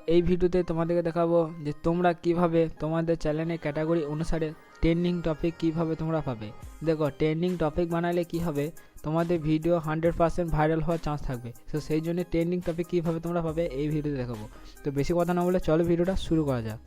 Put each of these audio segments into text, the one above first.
এই ভিডিওতে তোমাদেরকে দেখাবো যে তোমরা কিভাবে তোমাদের চ্যানেলের ক্যাটাগরি অনুসারে ট্রেন্ডিং টপিক কিভাবে তোমরা পাবে। দেখো, ট্রেন্ডিং টপিক বানালে কি হবে, তোমাদের ভিডিও 100% ভাইরাল হওয়ার চান্স থাকবে। তো সেই জন্য ট্রেন্ডিং টপিক কিভাবে তোমরা পাবে এই ভিডিওতে দেখাবো। তো বেশি কথা না বলে চলো ভিডিওটা শুরু করা যাক।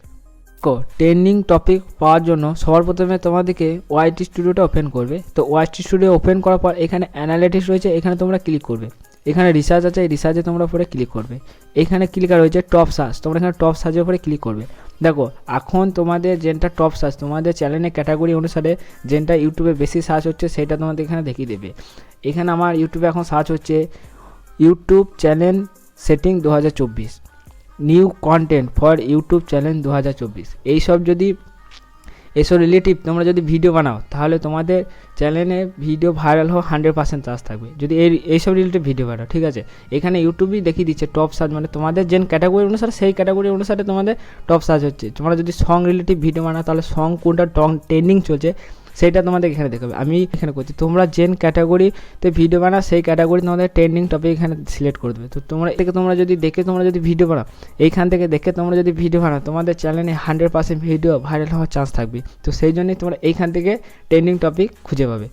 ট্রেন্ডিং টপিক পাওয়ার জন্য সবার প্রথমে তোমাদেরকে ওয়াইটি স্টুডিওটা ওপেন করবে। তো ওয়াইটি স্টুডিও ওপেন করার পর এখানে অ্যানালিটিক্স রয়েছে, এখানে তোমরা ক্লিক করবে। এখানে রিসার্চ আছে, এই রিসার্চে তোমরা উপরে ক্লিক করবে। এখানে ক্লিক রয়েছে টপ সার্চ, তোমরা এখানে টপ সার্চের উপরে ক্লিক করবে। দেখো, এখন তোমাদের যেটা টপ সার্চ তোমাদের চ্যানেলের ক্যাটাগরি অনুসারে যেটা ইউটিউবে বেশি সার্চ হচ্ছে সেটা তোমাদের এখানে দেখিয়ে দেবে। এখানে আমার ইউটিউবে এখন সার্চ হচ্ছে YouTube channel setting 2024, new content for YouTube channel 2024। এইসব যদি এসব রিলেটিভ তোমরা যদি ভিডিও বানাও তাহলে তোমাদের চ্যানেলে ভিডিও ভাইরাল হওয়া 100% চান্স থাকবে যদি এইসব রিলেটিভ ভিডিও বানাও। ঠিক আছে, এখানে ইউটিউবই দেখিয়ে দিচ্ছে টপ সার্চ, মানে তোমাদের যে ক্যাটাগরি অনুসারে সেই ক্যাটাগরি অনুসারে তোমাদের টপ সার্চ হচ্ছে। তোমরা যদি সং রিলেটিভ ভিডিও বানাও তাহলে সং কোনটা ট্রেন্ডিং চলছে সেটা তোমাদের এখানে দেখাবে। আমি এখানে করছি, তোমরা যেন ক্যাটাগরিতে ভিডিও বানাও সেই ক্যাটাগরি তোমাদের ট্রেন্ডিং টপিক এখানে সিলেক্ট করে দেবে। তো তোমরা থেকে তোমরা যদি ভিডিও বানাও, এইখান থেকে দেখে তোমরা যদি ভিডিও বানাও তোমাদের চ্যানেলে 100% ভিডিও ভাইরাল হওয়ার চান্স থাকবে। তো সেই জন্যই তোমরা এইখান থেকে ট্রেন্ডিং টপিক খুঁজে পাবে।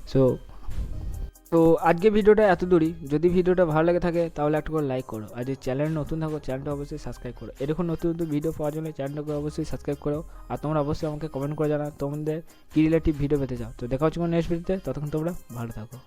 তো আজকে ভিডিওটা এত দূরই। যদি ভিডিওটা ভালো লেগে থাকে তাহলে একটা করে লাইক করো, আর যদি চ্যানেল নতুন থাকো চ্যানেলটা অবশ্যই সাবস্ক্রাইব করো। এরকম নতুন নতুন ভিডিও পাওয়ার জন্য চ্যানেলটাকে অবশ্যই সাবস্ক্রাইব করো। আর তোমরা অবশ্যই আমাকে কমেন্ট করে জানাও তোমাদের কী রিলেটিভ ভিডিও পেতে চাও। তো দেখা হচ্ছে নেক্সট ভিডিওতে, ততক্ষণ তোমরা ভালো থাকো।